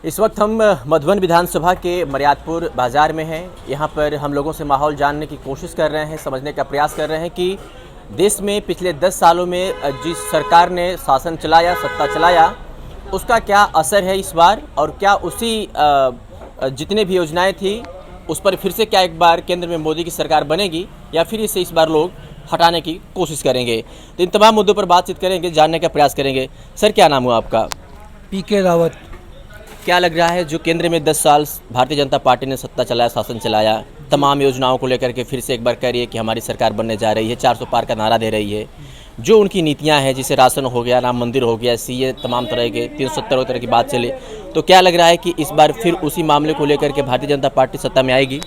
इस वक्त हम मधुबन विधानसभा के मर्यादपुर बाजार में हैं। यहाँ पर हम लोगों से माहौल जानने की कोशिश कर रहे हैं, समझने का प्रयास कर रहे हैं कि देश में पिछले 10 सालों में जिस सरकार ने शासन चलाया, सत्ता चलाया, उसका क्या असर है इस बार, और क्या उसी जितने भी योजनाएं थी उस पर फिर से क्या एक बार केंद्र में मोदी की सरकार बनेगी या फिर इसे इस बार लोग हटाने की कोशिश करेंगे। तो इन तमाम मुद्दों पर बातचीत करेंगे, जानने का प्रयास करेंगे। सर, क्या नाम हुआ आपका? पीके रावत। क्या लग रहा है जो केंद्र में 10 साल भारतीय जनता पार्टी ने सत्ता चलाया, शासन चलाया, तमाम योजनाओं को लेकर के फिर से एक बार कह रही है कि हमारी सरकार बनने जा रही है, 400 पार का नारा दे रही है, जो उनकी नीतियां हैं, जैसे राशन हो गया, राम मंदिर हो गया, सीए, तमाम तरह के 370 तरह की बात चले, तो क्या लग रहा है कि इस बार फिर उसी मामले को लेकर के भारतीय जनता पार्टी सत्ता में आएगी?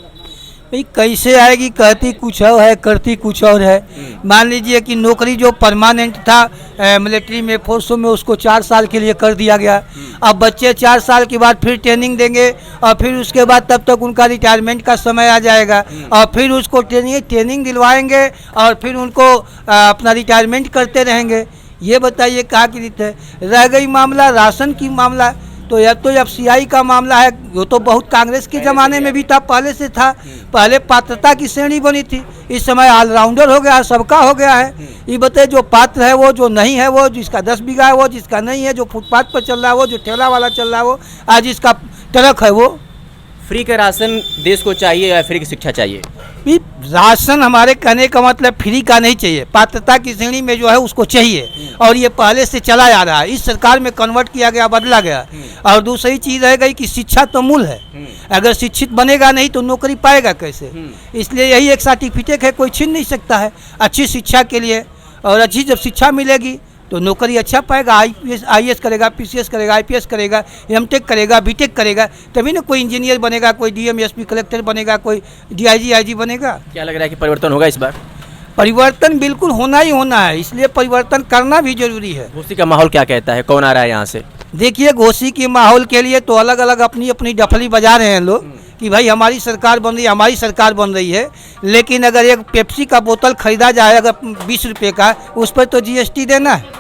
भाई कैसे आएगी? कहती कुछ और है, करती कुछ और है। मान लीजिए कि नौकरी जो परमानेंट था मिलिट्री में, फोर्सों में, उसको 4 साल के लिए कर दिया गया। अब बच्चे 4 साल के बाद फिर ट्रेनिंग देंगे और फिर उसके बाद तब तक उनका रिटायरमेंट का समय आ जाएगा और फिर उसको ट्रेनिंग दिलवाएंगे और फिर उनको अपना रिटायरमेंट करते रहेंगे। ये बताइए कहाँ की रीत है। रह गई मामला राशन की मामला, तो FCI का मामला है, वो तो बहुत कांग्रेस के ज़माने में भी था, पहले से था। पहले पात्रता की श्रेणी बनी थी, इस समय ऑलराउंडर हो गया है, सबका हो गया है। ये बताइए, जो पात्र है वो, जो नहीं है वो, जिसका 10 बीघा है वो, जिसका नहीं है, जो फुटपाथ पर चल रहा है वो, जो ठेला वाला चल रहा है वो, आज जिसका ट्रक है वो। फ्री का राशन देश को चाहिए या फ्री की शिक्षा चाहिए? राशन हमारे कहने का मतलब फ्री का नहीं चाहिए, पात्रता की श्रेणी में जो है उसको चाहिए, और ये पहले से चला आ रहा है, इस सरकार में कन्वर्ट किया गया, बदला गया। और दूसरी चीज़ रह गई कि शिक्षा तो मूल है, अगर शिक्षित बनेगा नहीं तो नौकरी पाएगा कैसे? इसलिए यही एक सर्टिफिकेट है, कोई छीन नहीं सकता है अच्छी शिक्षा के लिए। और अच्छी जब शिक्षा मिलेगी तो नौकरी अच्छा पाएगा। IAS करेगा, PCS करेगा, IPS करेगा, MTech करेगा, BTech करेगा, तभी ना कोई इंजीनियर बनेगा, कोई DM, SP, कलेक्टर बनेगा, कोई DIG, IG बनेगा। क्या लग रहा है कि परिवर्तन होगा इस बार? परिवर्तन बिल्कुल होना ही होना है, इसलिए परिवर्तन करना भी जरूरी है। घोसी का माहौल क्या कहता है, कौन आ रहा है यहाँ से? देखिए, घोसी के माहौल के लिए तो अलग अलग अपनी अपनी डफली बजा रहे हैं लोग कि भाई हमारी सरकार बन रही है, हमारी सरकार बन रही है। लेकिन अगर एक पेप्सी का बोतल खरीदा जाए अगर 20 रुपये का, उस पर तो GST देना है।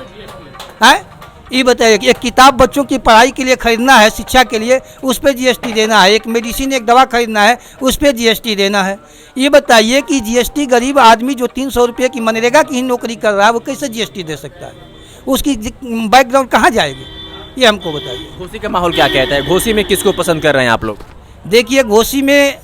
ये बताइए, एक किताब बच्चों की पढ़ाई के लिए खरीदना है, शिक्षा के लिए, उस पर GST देना है। एक मेडिसिन, एक दवा खरीदना है, उस पर GST देना है। ये बताइए कि GST गरीब आदमी जो 300 रुपये की मनरेगा की ही नौकरी कर रहा है, वो कैसे GST दे सकता है? उसकी बैकग्राउंड कहाँ जाएगी, ये हमको बताइए। घोसी का माहौल क्या कहता है? घोसी में किसको पसंद कर रहे हैं आप लोग? देखिए, घोसी में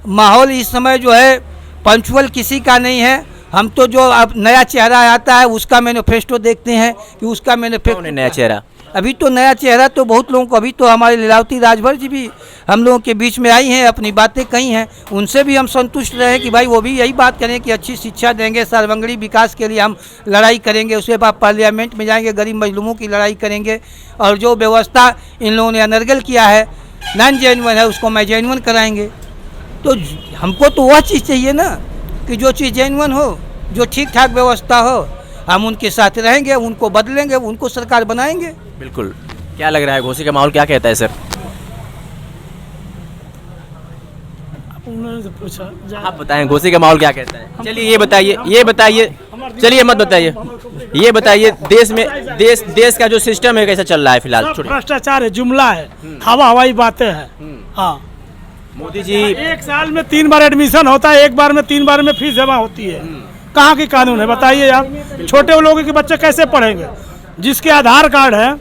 माहौल इस समय जो है पंचुअल किसी का नहीं है। हम तो जो अब नया चेहरा आता है उसका मैनिफेस्टो देखते हैं कि उसका मैनिफेस्टो। नया चेहरा? अभी तो नया चेहरा तो बहुत लोगों को, अभी तो हमारे लीलावती राजभर जी भी हम लोगों के बीच में आई हैं, अपनी बातें कही हैं, उनसे भी हम संतुष्ट रहे कि भाई वो भी यही बात करें कि अच्छी शिक्षा देंगे, सर्वांगीण विकास के लिए हम लड़ाई करेंगे। उसके बाद पार्लियामेंट में जाएंगे, गरीब मजलूमों की लड़ाई करेंगे, और जो व्यवस्था इन लोगों ने अनर्गल किया है, नॉन जेन्युइन है, उसको मैं जेन्युइन कराएंगे। तो हमको तो वह चीज़ चाहिए ना कि जो चीज़ जेन्युइन हो, जो ठीक ठाक व्यवस्था हो, हम उनके साथ रहेंगे, उनको बदलेंगे, उनको सरकार बनाएंगे। बिल्कुल। क्या लग रहा है, घोसी का माहौल क्या कहता है सर? आप बताएं, घोसी का माहौल क्या कहता है? चलिए ये बताइए, चलिए मत बताइए, ये बताइए, देश का जो सिस्टम है कैसा चल रहा है फिलहाल? भ्रष्टाचार है, जुमला है, हवाई बातें हैं। हाँ, मोदी जी, एक साल में 3 बार एडमिशन होता है, एक बार में 3 बार में फीस जमा होती है। कहाँ की कानून है बताइए आप? छोटे लोगों के बच्चे कैसे पढ़ेंगे? जिसके आधार कार्ड है,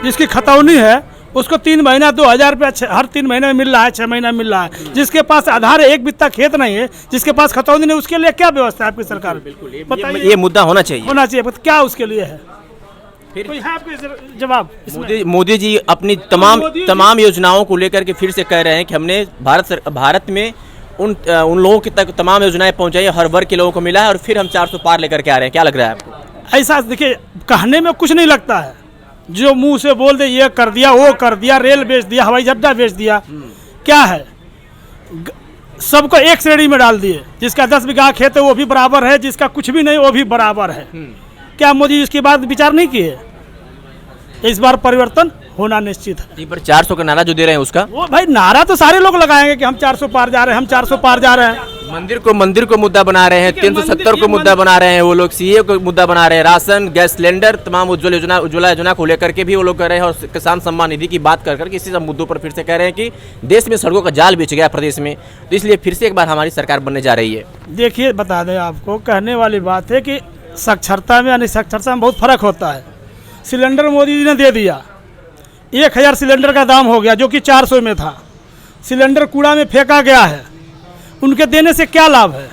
जिसकी खतौनी है, उसको 3 महीना 2000 रुपया हर 3 महीने में मिल रहा है, 6 महीना मिल रहा है। जिसके पास आधार है, 1 बित्ता खेत नहीं है, जिसके पास खतौनी नहीं, उसके लिए क्या व्यवस्था है आपकी सरकार? बिल्कुल, बताइए, ये मुद्दा होना चाहिए। क्या उसके लिए है? फिर कोई है आपके जवाब? मोदी जी अपनी तमाम योजनाओं को लेकर के फिर से कह रहे हैं कि हमने भारत में उन लोगों की तक तमाम योजनाएं पहुंचाई, हर वर्ग के लोगों को मिला है, और फिर हम 400 पार लेकर के आ रहे हैं। क्या लग रहा है आपको? ऐसा देखिए, कहने में कुछ नहीं लगता है, जो मुंह से बोल दे ये कर दिया, वो कर दिया, रेल बेच दिया, हवाई अड्डा बेच दिया, क्या है? सबको एक श्रेणी में डाल दिए। जिसका 10 बीघा खेत है वो भी बराबर है, जिसका कुछ भी नहीं वो भी बराबर है। क्या मोदी इसके बाद विचार नहीं किए? इस बार परिवर्तन होना निश्चित है। पर 400 का नारा जो दे रहे हैं उसका, वो भाई नारा तो सारे लोग लगाएंगे कि हम 400 पार जा रहे हैं, हम 400 पार जा रहे हैं। मंदिर को मुद्दा बना रहे हैं, 370 को मुद्दा बना रहे हैं वो लोग, सीए को मुद्दा बना रहे हैं, राशन, गैस सिलेंडर, तमाम उज्ज्वला योजना को लेकर के भी वो लोग कर रहे हैं, और किसान सम्मान निधि की बात कर करके इसी सब मुद्दों पर फिर से कह रहे हैं कि देश में सड़कों का जाल बिछ गया प्रदेश में, तो इसलिए फिर से एक बार हमारी सरकार बनने जा रही है। देखिए, बता दें आपको, कहने वाली बात है कि साक्षरता में अनिसाक्षरता में बहुत फर्क होता है। सिलेंडर मोदी जी ने दे दिया, 1000 सिलेंडर का दाम हो गया जो कि 400 में था। सिलेंडर कूड़ा में फेंका गया है, उनके देने से क्या लाभ है?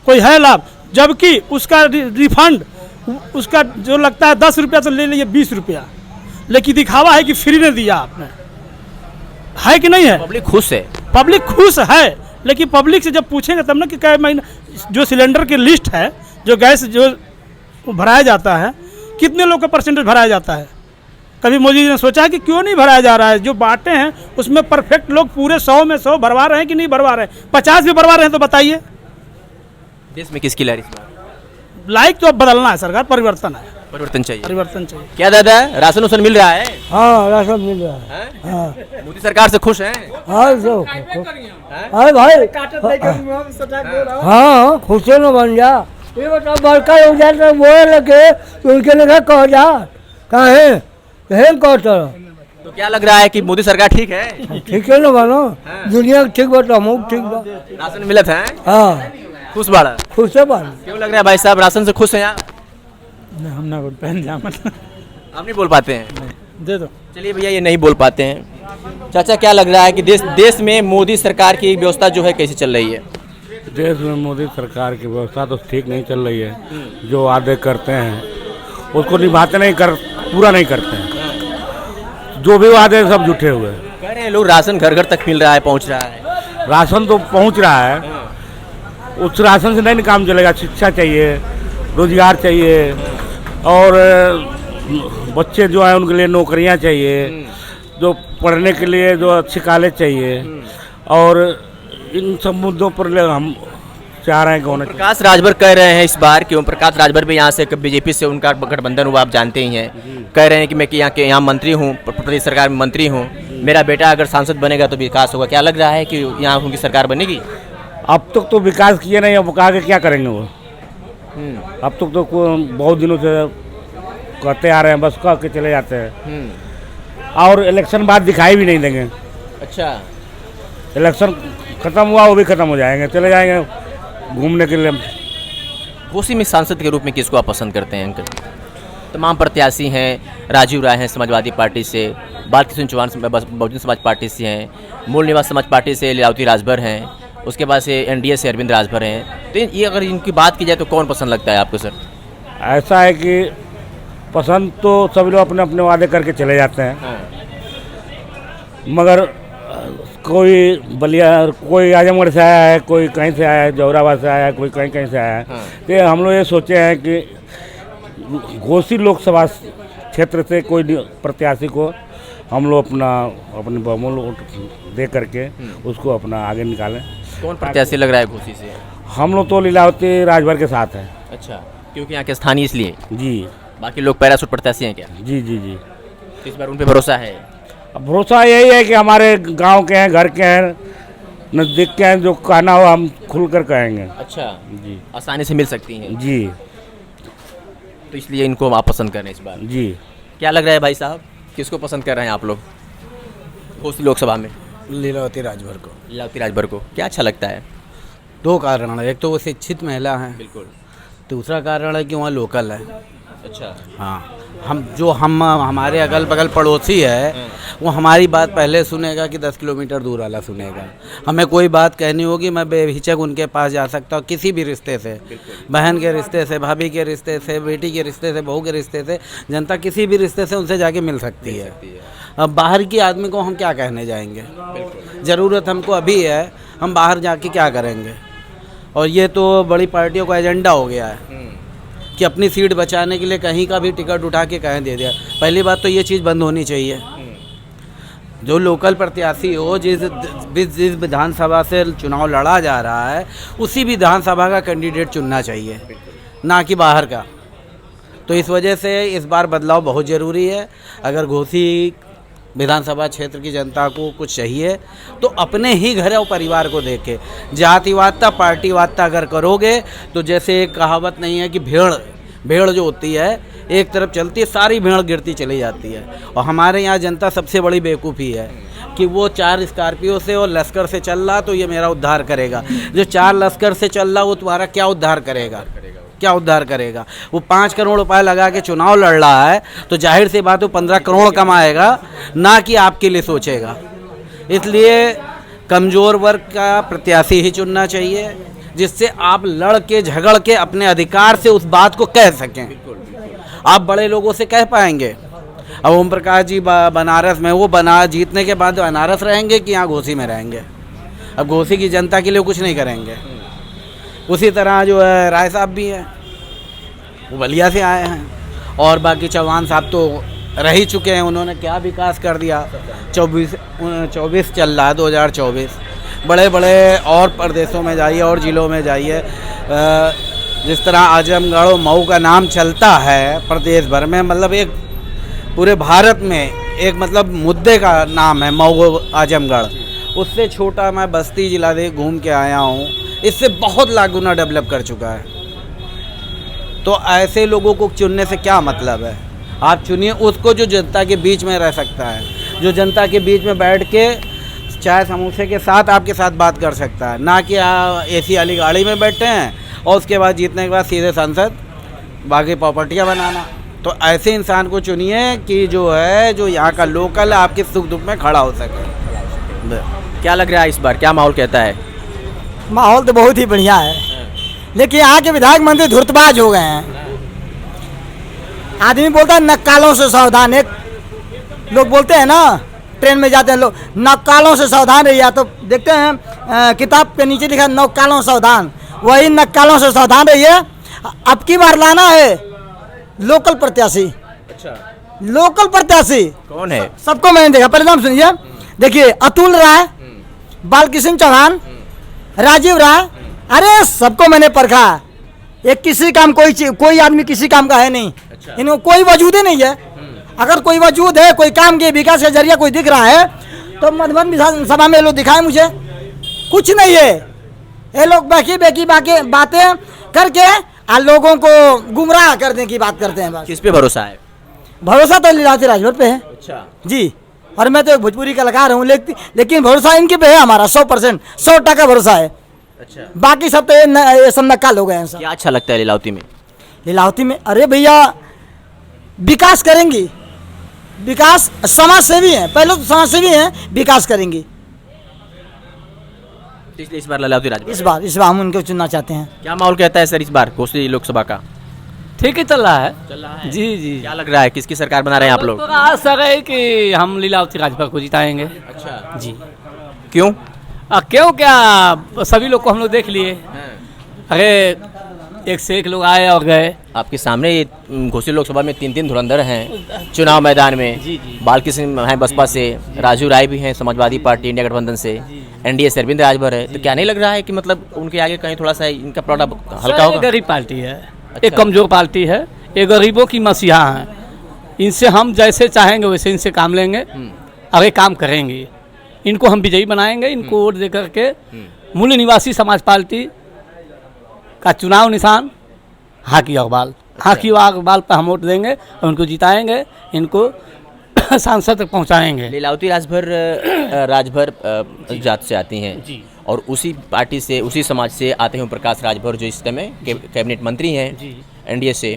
कोई है लाभ? जबकि उसका रिफंड उसका जो लगता है 10 रुपया तो ले लीजिए 20 रुपया, लेकिन दिखावा है कि फ्री ने दिया आपने, है कि नहीं है? पब्लिक खुश है, पब्लिक खुश है, लेकिन पब्लिक से जब पूछेंगे तब ना कि क्या महीना जो सिलेंडर की लिस्ट है, जो गैस जो भराया जाता है, कितने लोग का परसेंटेज भराया जाता है? कभी मोदी जी ने सोचा है कि क्यों नहीं भराया जा रहा है? जो बांटे हैं उसमें परफेक्ट लोग पूरे 100 में 100 भरवा रहे हैं कि नहीं भरवा रहे हैं? 50 भी भरवा रहे हैं तो बताइए। देश में किसकी लहर इस बार? लाइक तो अब बदलना है, सरकार परिवर्तन है, परिवर्तन चाहिए। परिवर्तन चाहिए। क्या दादा, राशन उसन मिल रहा है? हाँ, राशन मिल रहा है। हाँ मोदी सरकार से खुश हैं? हाँ भाई, हाँ खुश न बन जा। ये बता, बड़का हो जाए तो बोले लगे तो उनके लगा कह जा कहाँ है तो क्या लग रहा है कि मोदी सरकार ठीक है? ठीक है ना बनो, दुनिया ठीक बता, हम ठीक बा। राशन मिलत है? हाँ खुश बाड़ा? खुश है बन। क्यों लग रहा है भाई साहब, राशन से खुश हैं आप? हम ना बोल पाए, आप नहीं बोल पाते हैं? दे दो। चलिए भैया, ये नहीं बोल पाते हैं। चाचा, क्या लग रहा है कि देश में मोदी सरकार की व्यवस्था जो है कैसी चल रही है? देश में मोदी सरकार की व्यवस्था तो ठीक नहीं चल रही है। जो वादे करते हैं उसको निभाते नहीं, पूरा नहीं करते हैं। जो भी वादे सब झूठे हुए हैं। कह रहे हैं लोग राशन घर घर तक मिल रहा है, पहुंच रहा है। राशन तो पहुंच रहा है, उस राशन से नहीं काम चलेगा। शिक्षा चाहिए, रोजगार चाहिए, और बच्चे जो हैं उनके लिए नौकरियां चाहिए, जो पढ़ने के लिए जो अच्छे कॉलेज चाहिए, और इन सब मुद्दों पर हम चाह रहे हैं कौन। प्रकाश राजभर कह रहे हैं इस बार कि ओम प्रकाश राजभर भी यहाँ से बीजेपी से उनका गठबंधन हुआ, आप जानते ही हैं। कह रहे हैं कि मैं यहाँ मंत्री हूँ, प्रदेश सरकार में मंत्री हूँ, मेरा बेटा अगर सांसद बनेगा तो विकास होगा। क्या लग रहा है कि यहाँ उनकी सरकार बनेगी? अब तक तो विकास किए नहीं, अब आगे क्या करेंगे वो? अब तक तो बहुत दिनों से कहते आ रहे हैं, बस कह के चले जाते हैं, और इलेक्शन बाद दिखाई भी नहीं देंगे। अच्छा, इलेक्शन खत्म हुआ वो भी खत्म हो जाएंगे, चले जाएंगे घूमने के लिए। घोसी में सांसद के रूप में किसको आप पसंद करते हैं अंकल? तमाम प्रत्याशी हैं, राजीव राय हैं समाजवादी पार्टी से, बालकृष्ण चौहान बहुजन समाज पार्टी से हैं, मूल निवास समाज पार्टी से लीलावती राजभर हैं, उसके बाद से एनडीए से अरविंद राजभर हैं। तो ये अगर इनकी बात की जाए तो कौन पसंद लगता है आपको सर? ऐसा है कि पसंद तो सभी लोग अपने अपने वादे करके चले जाते हैं। हाँ। मगर कोई बलिया, कोई आजमगढ़ से आया है, कोई कहीं से आया है, जौहराबाद से आया है, कोई कहीं कहीं से आया है। हाँ। तो हम लोग ये सोचे हैं कि घोसी लोकसभा क्षेत्र से कोई प्रत्याशी को हम लोग अपने बहुमूल्य वोट दे करके उसको अपना आगे निकालें। कौन प्रत्याशी लग रहा है घोसी से? हम लोग तो लीलावती राजभर के साथ हैं। अच्छा, क्योंकि यहाँ के स्थानीय इसलिए? जी। बाकी लोग पैरासूट प्रत्याशी हैं क्या? जी जी जी। तो इस बार उन पे भरोसा है? अब भरोसा यही है कि हमारे गांव के हैं, घर के हैं, नज़दीक के हैं, जो कहना हो हम खुलकर कहेंगे। अच्छा जी, आसानी से मिल सकती हैं, जी तो इसलिए इनको आप पसंद कर रहे हैं इस बार? जी। क्या लग रहा है भाई साहब, किसको पसंद कर रहे हैं आप लोग घोसी लोकसभा में? लीलावती राजभर को। लीलावती राजभर को क्या अच्छा लगता है? दो कारण है, एक तो वो शिक्षित महिला है, बिल्कुल। दूसरा कारण है कि वहाँ लोकल है। अच्छा। हाँ, हम हमारे अगल बगल पड़ोसी है, वो हमारी बात पहले सुनेगा कि 10 किलोमीटर दूर वाला सुनेगा। हमें कोई बात कहनी होगी, मैं बेहिचक उनके पास जा सकता हूँ, किसी भी रिश्ते से, बहन के रिश्ते से, भाभी के रिश्ते से, बेटी के रिश्ते से, बहू के रिश्ते से, जनता किसी भी रिश्ते से उनसे जाके मिल सकती है। अब बाहर की आदमी को हम क्या कहने जाएंगे? ज़रूरत हमको अभी है, हम बाहर जाके क्या करेंगे? और ये तो बड़ी पार्टियों का एजेंडा हो गया है कि अपनी सीट बचाने के लिए कहीं का भी टिकट उठा के कहीं दे दिया। पहली बात तो ये चीज़ बंद होनी चाहिए। जो लोकल प्रत्याशी हो, जिस विधानसभा से चुनाव लड़ा जा रहा है, उसी विधानसभा का कैंडिडेट चुनना चाहिए, ना कि बाहर का। तो इस वजह से इस बार बदलाव बहुत ज़रूरी है। अगर घोसी विधानसभा क्षेत्र की जनता को कुछ चाहिए तो अपने ही घर और परिवार को देखे। जातिवादता पार्टीवादता अगर करोगे तो जैसे एक कहावत नहीं है कि भेड़ जो होती है एक तरफ चलती है, सारी भेड़ गिरती चली जाती है। और हमारे यहाँ जनता सबसे बड़ी बेवकूफ़ी है कि वो 4 स्कॉर्पियो से और लश्कर से चल रहा तो ये मेरा उद्धार करेगा। जो 4 लश्कर से चल रहा वो तुम्हारा क्या उद्धार करेगा? क्या उद्धार करेगा? वो 5 करोड़ रुपए लगा के चुनाव लड़ रहा है तो जाहिर सी बात है 15 करोड़ कमाएगा, ना कि आपके लिए सोचेगा। इसलिए कमज़ोर वर्ग का प्रत्याशी ही चुनना चाहिए जिससे आप लड़ के झगड़ के अपने अधिकार से उस बात को कह सकें। आप बड़े लोगों से कह पाएंगे? अब ओम प्रकाश जी बनारस में, वो जीतने के बाद बनारस रहेंगे कि यहाँ घोसी में रहेंगे? अब घोसी की जनता के लिए कुछ नहीं करेंगे। उसी तरह जो है राय साहब भी हैं, वो बलिया से आए हैं। और बाकी चौहान साहब तो रह ही चुके हैं, उन्होंने क्या विकास कर दिया। 24 चल रहा है, 2024। बड़े बड़े और प्रदेशों में जाइए और ज़िलों में जाइए, जिस तरह आजमगढ़ और मऊ का नाम चलता है प्रदेश भर में, मतलब एक पूरे भारत में एक मतलब मुद्दे का नाम है मऊ आजमगढ़। उससे छोटा मैं बस्ती जिला से घूम के आया हूँ, इससे बहुत लाख गुना डेवलप कर चुका है। तो ऐसे लोगों को चुनने से क्या मतलब है? आप चुनिए उसको जो जनता के बीच में रह सकता है, जो जनता के बीच में बैठ के चाय समोसे के साथ आपके साथ बात कर सकता है, ना कि AC वाली गाड़ी में बैठे हैं और उसके बाद जीतने के बाद सीधे संसद बाकी प्रॉपर्टियाँ बनाना। तो ऐसे इंसान को चुनिए कि जो है जो यहाँ का लोकल आपके सुख दुख में खड़ा हो सके। क्या लग रहा है इस बार, क्या माहौल कहता है? माहौल तो बहुत ही बढ़िया है, लेकिन यहाँ के विधायक मंत्री धूर्तबाज हो गए हैं। आदमी बोलता है नक्कालों से सावधान, एक लोग बोलते हैं ना, ट्रेन में जाते हैं लोग, नक्कालों से सावधान रहिए। तो देखते हैं किताब के नीचे लिखा है नक्कालों सावधान, वही नक्कालों से सावधान रहिए। अब की बार लाना है लोकल प्रत्याशी। अच्छा, लोकल प्रत्याशी कौन है? सबको मैंने देखा, परिणाम सुनिए। देखिए अतुल राय, बालकृष्ण चौहान, राजीव राय, अरे सबको मैंने परखा। एक किसी काम कोई आदमी किसी काम का है नहीं। अच्छा। इनको कोई वजूद ही नहीं है। अगर कोई वजूद है, कोई काम के विकास का जरिया कोई दिख रहा है तो मधुबन विधानसभा में लोग दिखाए मुझे, कुछ नहीं है। ये लोग बेकी बातें करके लोगों को गुमराह करने की बात करते हैं बस। किस पे भरोसा है? भरोसा तो लीलावती राजभर पे है। अच्छा जी, और मैं तो भोजपुरी कलाकार हूँ, लेकिन भरोसा इनके पे है हमारा 100%, 100% भरोसा है। अच्छा, बाकी सब तो ये सब नक्काल हो गए हैं सब। क्या अच्छा लगता है लीलावती में? लीलावती में अरे भैया विकास करेंगी, विकास समाज सेवी हैं, पहले तो समाज सेवी हैं, विकास करेंगी। इसलिए इस बार लीलावती राजभर, इस बार हम उनको चुनना चाहते हैं। क्या माहौल कहता है सर इस बार घोसी लोकसभा का? ठीक ही चल रहा है। चल रहा है जी जी। क्या लग रहा है, किसकी सरकार बना रहे हैं आप लोग? तो आशा है कि हम लीलावती राजभर को जिताएंगे। अच्छा जी। क्यों? क्यों क्या, सभी लोग को हम लोग देख लिए। अरे एक से एक लोग आए और गए। आपके सामने ये घोसी लोकसभा में 3 धुरंधर हैं चुनाव मैदान में। जी जी। बालकृष्ण हैं बसपा से, राजू राय भी हैं समाजवादी पार्टी इंडिया गठबंधन से, NDA से अरविंद राजभर है। तो क्या नहीं लग रहा है कि मतलब उनके आगे कहीं थोड़ा सा इनका प्रोडक्ट हल्का होगा? गरीब पार्टी है। अच्छा। एक कमजोर पार्टी है, ये गरीबों की मसीहा है। इनसे हम जैसे चाहेंगे वैसे इनसे काम लेंगे और ये काम करेंगे। इनको हम विजयी बनाएंगे। इनको वोट दे करके मूल निवासी समाज पार्टी का चुनाव निशान हाकी अखबाल, हाकी अखबाल पर हम वोट देंगे और उनको जिताएंगे, इनको सांसद तक पहुँचाएंगे। लीलावती राजभर जात से आती हैं जी। और उसी पार्टी से, उसी समाज से आते हैं प्रकाश राजभर जो इस समय कैबिनेट मंत्री हैं NDA से।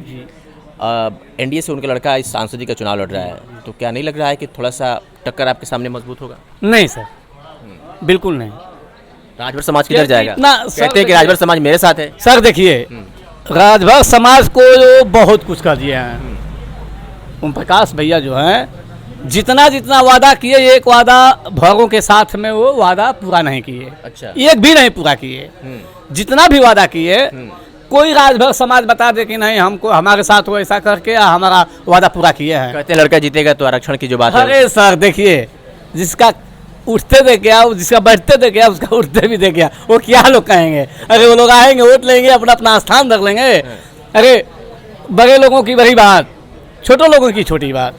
NDA से उनका लड़का इस सांसदी का चुनाव लड़ रहा है। तो क्या नहीं लग रहा है कि थोड़ा सा टक्कर आपके सामने मजबूत होगा? नहीं सर, बिल्कुल नहीं। राजभर समाज किधर जाएगा? कहते हैं कि देखिए- राजभर समाज मेरे साथ है। सर देखिए, राजभर समाज को बहुत कुछ कर दिया है। ओम प्रकाश भैया जो हैं जितना वादा किए, एक वादा भरों के साथ में वो वादा पूरा नहीं किए। अच्छा। एक भी नहीं पूरा किए। जितना भी वादा किए, कोई राजभर समाज बता दे कि नहीं हमको हमारे साथ वो ऐसा करके हमारा वादा पूरा किए हैं। कहते हैं लड़का जीतेगा तो आरक्षण की जो बात है। अरे सर देखिए, जिसका उठते देख गया, जिसका बैठते देख गया, उसका उठते भी देख गया, वो क्या लोग कहेंगे? अरे वो लोग आएंगे, वोट लेंगे, अपना स्थान रख लेंगे। अरे बड़े लोगों की बड़ी बात, छोटे लोगों की छोटी बात।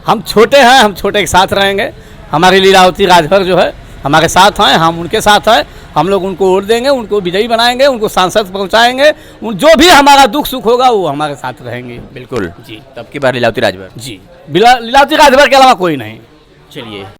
हम छोटे हैं, हम छोटे के साथ रहेंगे। हमारे लीलावती राजभर जो है हमारे साथ हैं, हम उनके साथ हैं। हम लोग उनको वोट देंगे, उनको विजयी बनाएंगे, उनको सांसद पहुंचाएंगे। जो भी हमारा दुख सुख होगा वो हमारे साथ रहेंगे। बिल्कुल जी, तब की बार लीलावती राजभर। जी, लीलावती राजभर के अलावा कोई नहीं। चलिए।